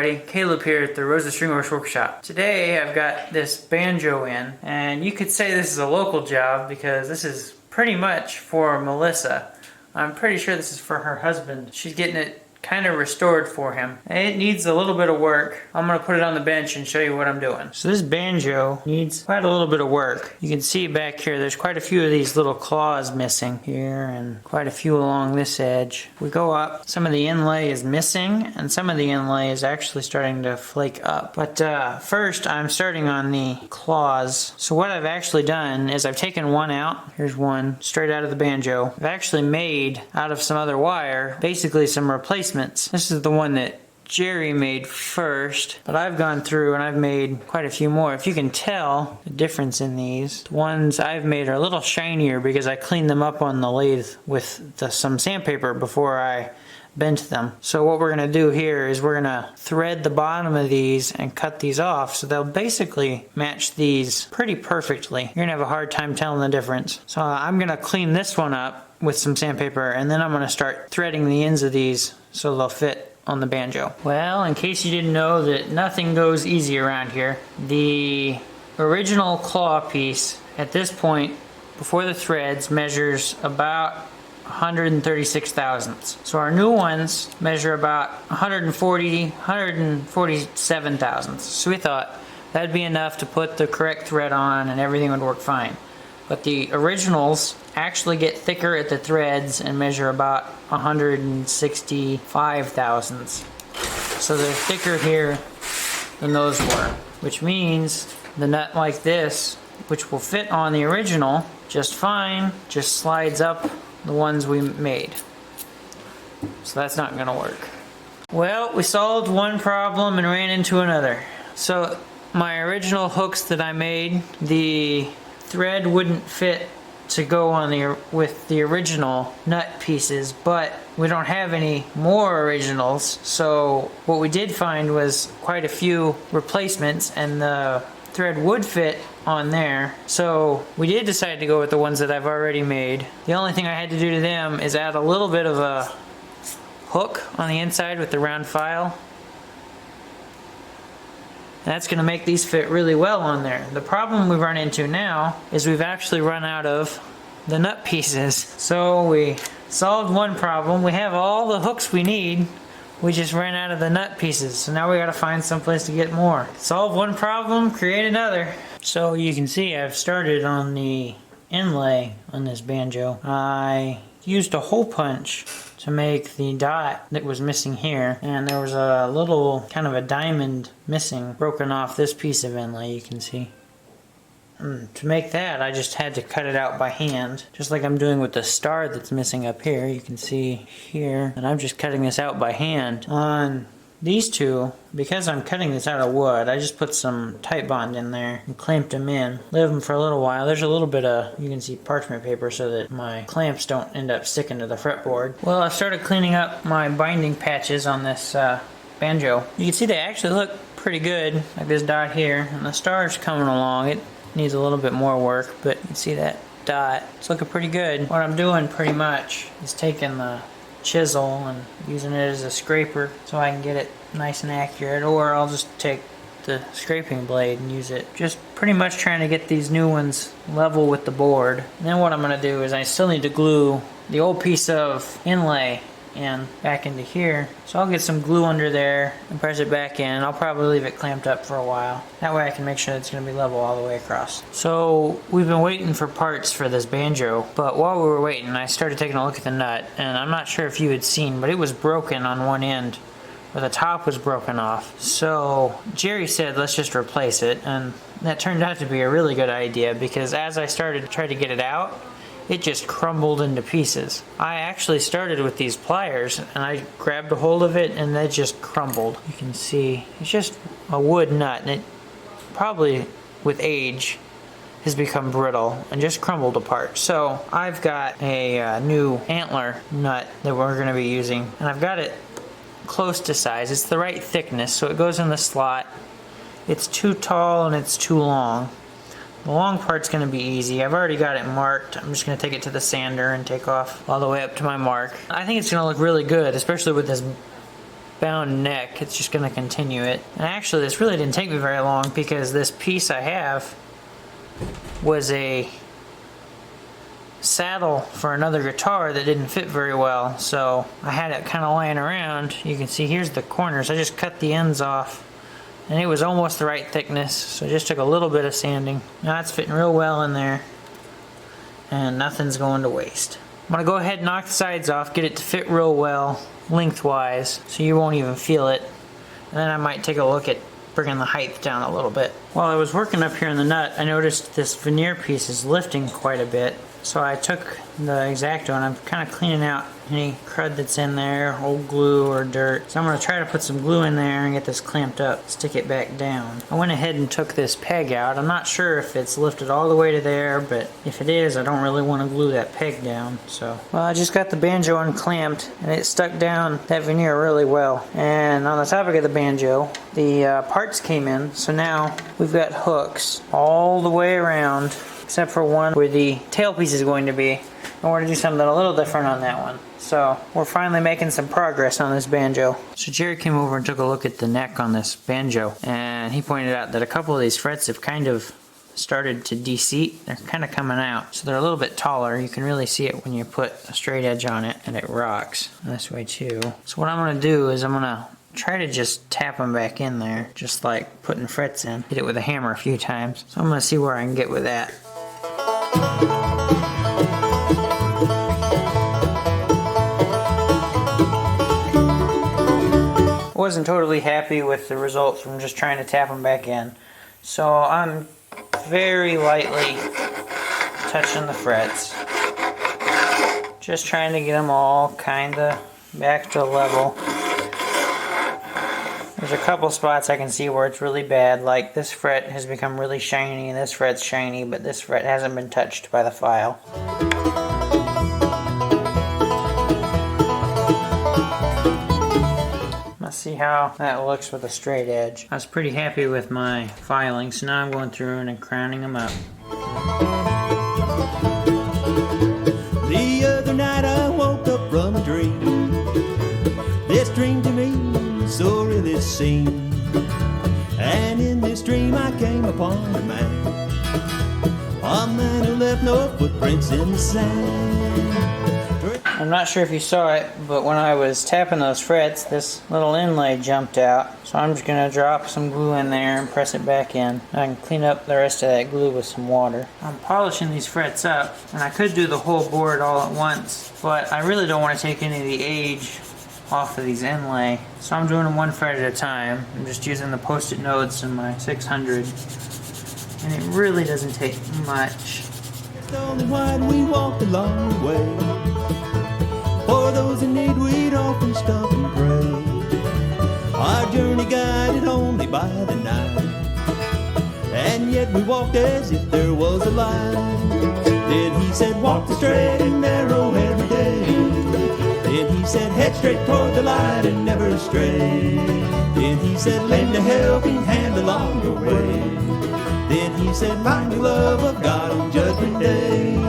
everybody, Caleb here at the Rosa Stringworks Workshop. Today I've got this banjo in, and you could say this is a local job because this is pretty much for Melissa. I'm pretty sure this is for her husband. She's getting it kind of restored for him. It needs a little bit of work. I'm going to put it on the bench and show you what I'm doing. So this banjo needs quite a little bit of work. You can see back here there's quite a few of these little claws missing here and quite a few along this edge. We go up, some of the inlay is missing and some of the inlay is actually starting to flake up. But first I'm starting on the claws. So what I've actually done is I've taken one out. Here's one straight out of the banjo. I've actually made out of some other wire basically some replacements. This is the one that Jerry made first, but I've gone through and I've made quite a few more. If you can tell the difference in these, the ones I've made are a little shinier because I cleaned them up on the lathe with some sandpaper before I bent them. So what we're going to do here is we're going to thread the bottom of these and cut these off so they'll basically match these pretty perfectly. You're going to have a hard time telling the difference. So I'm going to clean this one up with some sandpaper and then I'm going to start threading the ends of these so they'll fit on the banjo. Well, in case you didn't know that nothing goes easy around here, the original claw piece at this point before the threads measures about 136 thousandths. So our new ones measure about 147 thousandths. So we thought that'd be enough to put the correct thread on and everything would work fine. But the originals actually get thicker at the threads and measure about 165 thousandths. So they're thicker here than those were, which means the nut like this, which will fit on the original just fine, just slides up the ones we made. So that's not gonna work. Well, we solved one problem and ran into another. So my original hooks that I made, the thread wouldn't fit to go on with the original nut pieces, but we don't have any more originals, so what we did find was quite a few replacements and the thread would fit on there, so we did decide to go with the ones that I've already made. The only thing I had to do to them is add a little bit of a hook on the inside with the round file. That's going to make these fit really well on there. The problem we've run into now is we've actually run out of the nut pieces. So we solved one problem. We have all the hooks we need. We just ran out of the nut pieces. So now we got to find someplace to get more. Solve one problem, create another. So you can see I've started on the inlay on this banjo. I used a hole punch to make the dot that was missing here, and there was a little kind of a diamond missing, broken off this piece of inlay, you can see. And to make that I just had to cut it out by hand, just like I'm doing with the star that's missing up here. You can see here, and I'm just cutting this out by hand. On these two, because I'm cutting this out of wood, I just put some tight bond in there and clamped them in. Leave them for a little while. There's a little bit of, you can see, parchment paper so that my clamps don't end up sticking to the fretboard. Well, I started cleaning up my binding patches on this banjo. You can see they actually look pretty good, like this dot here, and the star's coming along. It needs a little bit more work, but you can see that dot. It's looking pretty good. What I'm doing pretty much is taking the chisel and using it as a scraper so I can get it nice and accurate, or I'll just take the scraping blade and use it. Just pretty much trying to get these new ones level with the board. And then what I'm going to do is I still need to glue the old piece of inlay in back into here. So I'll get some glue under there and press it back in. I'll probably leave it clamped up for a while. That way I can make sure it's going to be level all the way across. So we've been waiting for parts for this banjo, but while we were waiting I started taking a look at the nut, and I'm not sure if you had seen, but it was broken on one end, where the top was broken off. So Jerry said let's just replace it, and that turned out to be a really good idea because as I started to try to get it out, it just crumbled into pieces. I actually started with these pliers and I grabbed a hold of it and it just crumbled. You can see it's just a wood nut, and it probably with age has become brittle and just crumbled apart. So I've got a new antler nut that we're going to be using, and I've got it close to size. It's the right thickness, so it goes in the slot. It's too tall and it's too long. The long part's going to be easy. I've already got it marked. I'm just going to take it to the sander and take off all the way up to my mark. I think it's going to look really good, especially with this bound neck, it's just going to continue it. And actually this really didn't take me very long because this piece I have was a saddle for another guitar that didn't fit very well, so I had it kind of lying around. You can see here's the corners. I just cut the ends off and it was almost the right thickness, so I just took a little bit of sanding. Now it's fitting real well in there and nothing's going to waste. I'm going to go ahead and knock the sides off, get it to fit real well lengthwise so you won't even feel it, and then I might take a look at bringing the height down a little bit. While I was working up here in the nut, I noticed this veneer piece is lifting quite a bit. So I took the X-Acto and I'm kind of cleaning out any crud that's in there, old glue or dirt. So I'm going to try to put some glue in there and get this clamped up, stick it back down. I went ahead and took this peg out. I'm not sure if it's lifted all the way to there, but if it is, I don't really want to glue that peg down. So, well, I just got the banjo unclamped and it stuck down that veneer really well. And on the topic of the banjo, the parts came in, so now we've got hooks all the way around, except for one where the tailpiece is going to be. And we're going to do something a little different on that one. So we're finally making some progress on this banjo. So Jerry came over and took a look at the neck on this banjo, and he pointed out that a couple of these frets have kind of started to de-seat. They're kind of coming out, so they're a little bit taller. You can really see it when you put a straight edge on it, and it rocks this way too. So what I'm going to do is I'm going to try to just tap them back in there, just like putting frets in. Hit it with a hammer a few times. So I'm going to see where I can get with that. Wasn't totally happy with the results from just trying to tap them back in, so I'm very lightly touching the frets, just trying to get them all kinda back to level. There's a couple spots I can see where it's really bad, like this fret has become really shiny and this fret's shiny, but this fret hasn't been touched by the file. Let's see how that looks with a straight edge. I was pretty happy with my filing, so now I'm going through and crowning them up. The other night I woke up from a dream. This dream to me so real it seemed. And in this dream I came upon a man who left no footprints in the sand. I'm not sure if you saw it, but when I was tapping those frets, this little inlay jumped out. So I'm just going to drop some glue in there and press it back in. I can clean up the rest of that glue with some water. I'm polishing these frets up, and I could do the whole board all at once, but I really don't want to take any of the age off of these inlay. So I'm doing them one fret at a time. I'm just using the post-it notes in my 600, and it really doesn't take much. It's only wide we walked a long way. For those in need we'd often stop and pray. Our journey guided only by the night, and yet we walked as if there was a light. Then he said walk the straight and narrow every day. Then he said head straight toward the light and never stray. Then he said lend a helping hand along your way. Then he said find the love of God on Judgment Day.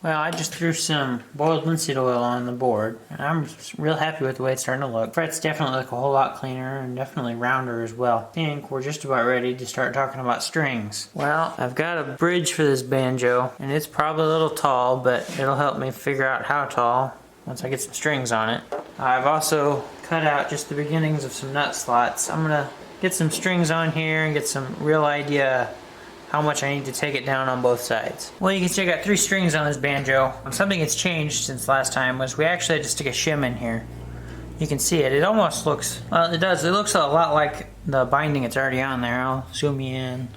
Well, I just threw some boiled linseed oil on the board, and I'm real happy with the way it's starting to look. Frets definitely look a whole lot cleaner and definitely rounder as well. I think we're just about ready to start talking about strings. Well, I've got a bridge for this banjo, and it's probably a little tall, but it'll help me figure out how tall once I get some strings on it. I've also cut out just the beginnings of some nut slots. I'm gonna get some strings on here and get some real idea how much I need to take it down on both sides. Well, you can see I got 3 strings on this banjo. Something that's changed since last time was we actually had to stick a shim in here. You can see it. It almost looks, well, it does. It looks a lot like the binding that's already on there. I'll zoom you in.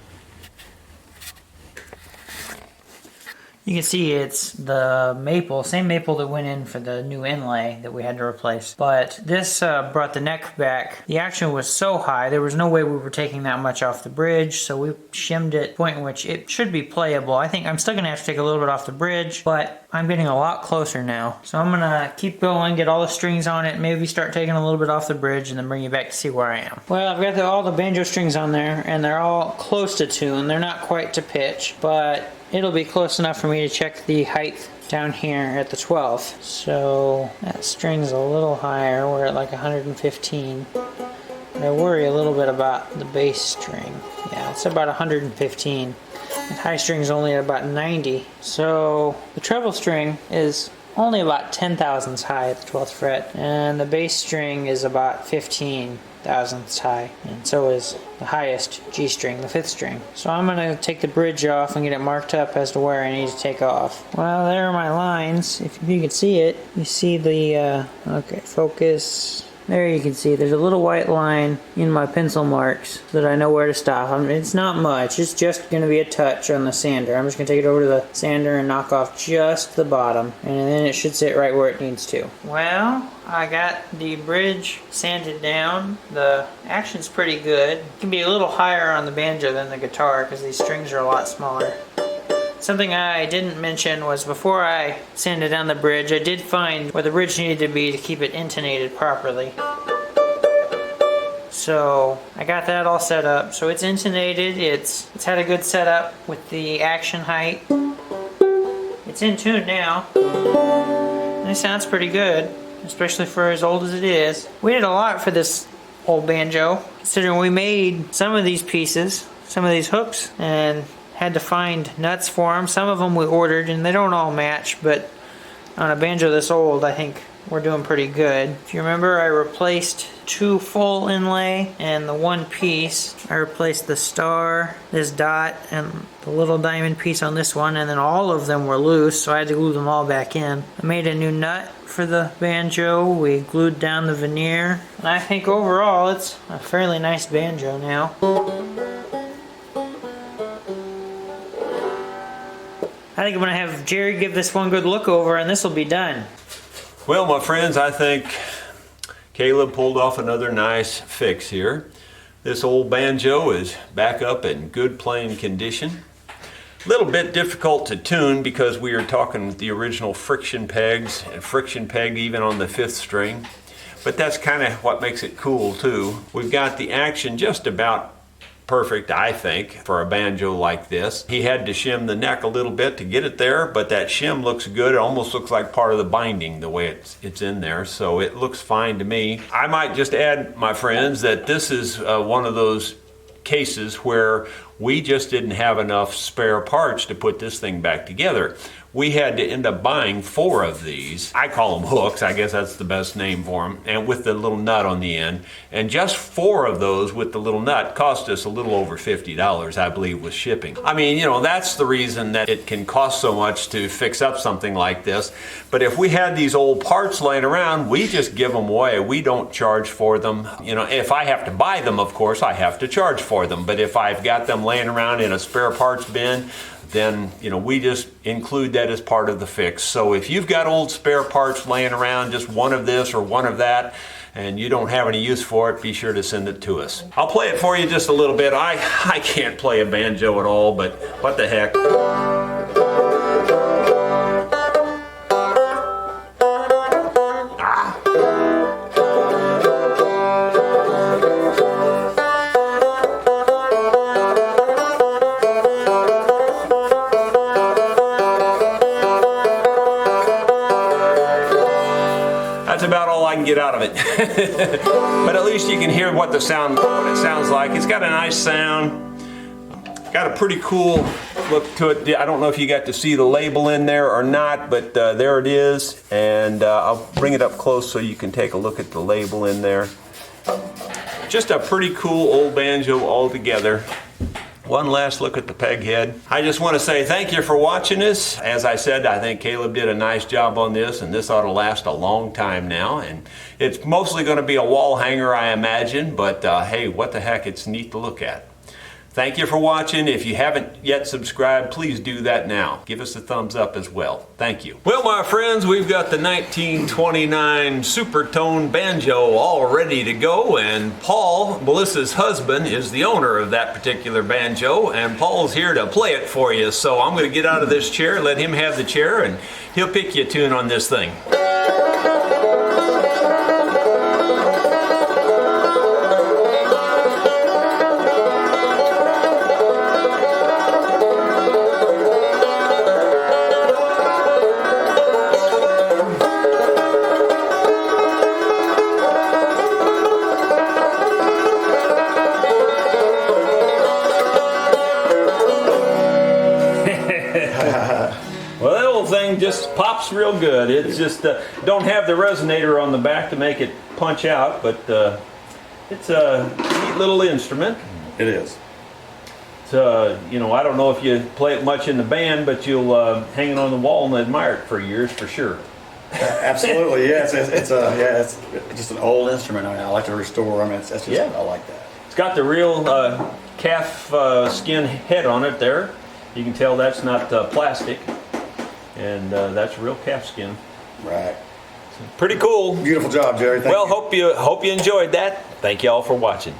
You can see it's the maple, same maple that went in for the new inlay that we had to replace. But this brought the neck back. The action was so high, there was no way we were taking that much off the bridge, so we shimmed it to the point in which it should be playable. I think I'm still gonna have to take a little bit off the bridge, but I'm getting a lot closer now. So I'm gonna keep going, get all the strings on it, maybe start taking a little bit off the bridge, and then bring you back to see where I am. Well, I've got all the banjo strings on there, and they're all close to tune. They're not quite to pitch, but it'll be close enough for me to check the height down here at the 12th. So that string's a little higher. We're at like 115. But I worry a little bit about the bass string. Yeah, it's about 115. The high string's only at about 90. So the treble string is only about 10 thousandths high at the 12th fret, and the bass string is about 15 thousandths high, and so is the highest G string, the 5th string. So I'm going to take the bridge off and get it marked up as to where I need to take off. Well, there are my lines. If you can see it, you see the, okay, focus. There you can see there's a little white line in my pencil marks so that I know where to stop. It's not much, it's just going to be a touch on the sander. I'm just going to take it over to the sander and knock off just the bottom, and then it should sit right where it needs to. Well, I got the bridge sanded down. The action's pretty good. It can be a little higher on the banjo than the guitar because these strings are a lot smaller. Something I didn't mention was before I sanded down the bridge, I did find where the bridge needed to be to keep it intonated properly. So I got that all set up. So it's intonated, it's had a good setup with the action height. It's in tune now. And it sounds pretty good, especially for as old as it is. We did a lot for this old banjo, considering we made some of these pieces, some of these hooks, and had to find nuts for them. Some of them we ordered and they don't all match, but on a banjo this old I think we're doing pretty good. If you remember, I replaced 2 full inlay and the 1 piece. I replaced the star, this dot, and the little diamond piece on this one, and then all of them were loose, so I had to glue them all back in. I made a new nut for the banjo. We glued down the veneer, and I think overall it's a fairly nice banjo now. I think I'm going to have Jerry give this one good look over and this will be done. Well, my friends, I think Caleb pulled off another nice fix here. This old banjo is back up in good playing condition. A little bit difficult to tune because we are talking the original friction pegs and friction peg even on the 5th string. But that's kind of what makes it cool too. We've got the action just about perfect, I think, for a banjo like this. He had to shim the neck a little bit to get it there, but that shim looks good. It almost looks like part of the binding the way it's in there, so it looks fine to me. I might just add, my friends, that this is one of those cases where we just didn't have enough spare parts to put this thing back together. We had to end up buying 4 of these. I call them hooks, I guess that's the best name for them, and with the little nut on the end. And just 4 of those with the little nut cost us a little over $50, I believe, with shipping. I mean, you know, that's the reason that it can cost so much to fix up something like this. But if we had these old parts laying around, we just give them away. We don't charge for them. You know, if I have to buy them, of course, I have to charge for them. But if I've got them laying around in a spare parts bin, then, you know, we just include that as part of the fix. So if you've got old spare parts laying around, just one of this or one of that, and you don't have any use for it, be sure to send it to us. I'll play it for you just a little bit. I can't play a banjo at all, but what the heck. That's about all I can get out of it. But at least you can hear what it sounds like. It's got a nice sound. Got a pretty cool look to it. I don't know if you got to see the label in there or not, but there it is. And I'll bring it up close so you can take a look at the label in there. Just a pretty cool old banjo altogether. One last look at the peg head. I just want to say thank you for watching this. As I said, I think Caleb did a nice job on this, and this ought to last a long time now. And it's mostly going to be a wall hanger, I imagine, but hey, what the heck, it's neat to look at. Thank you for watching. If you haven't yet subscribed, please do that now. Give us a thumbs up as well. Thank you. Well, my friends, we've got the 1929 Supertone banjo all ready to go, and Paul, Melissa's husband, is the owner of that particular banjo, and Paul's here to play it for you. So I'm going to get out of this chair, let him have the chair, and he'll pick you a tune on this thing. Well, that old thing just pops real good. It's just don't have the resonator on the back to make it punch out, but it's a neat little instrument. It is. It's, you know, I don't know if you play it much in the band, but you'll hang it on the wall and admire it for years for sure. Absolutely, yeah. It's just an old instrument. I like to restore them. It's just, Yeah. I like that. It's got the real calf skin head on it there. You can tell that's not plastic, and that's real calf skin. Right. Pretty cool. Beautiful job, Jerry. Thank you. Well, hope you enjoyed that. Thank you all for watching.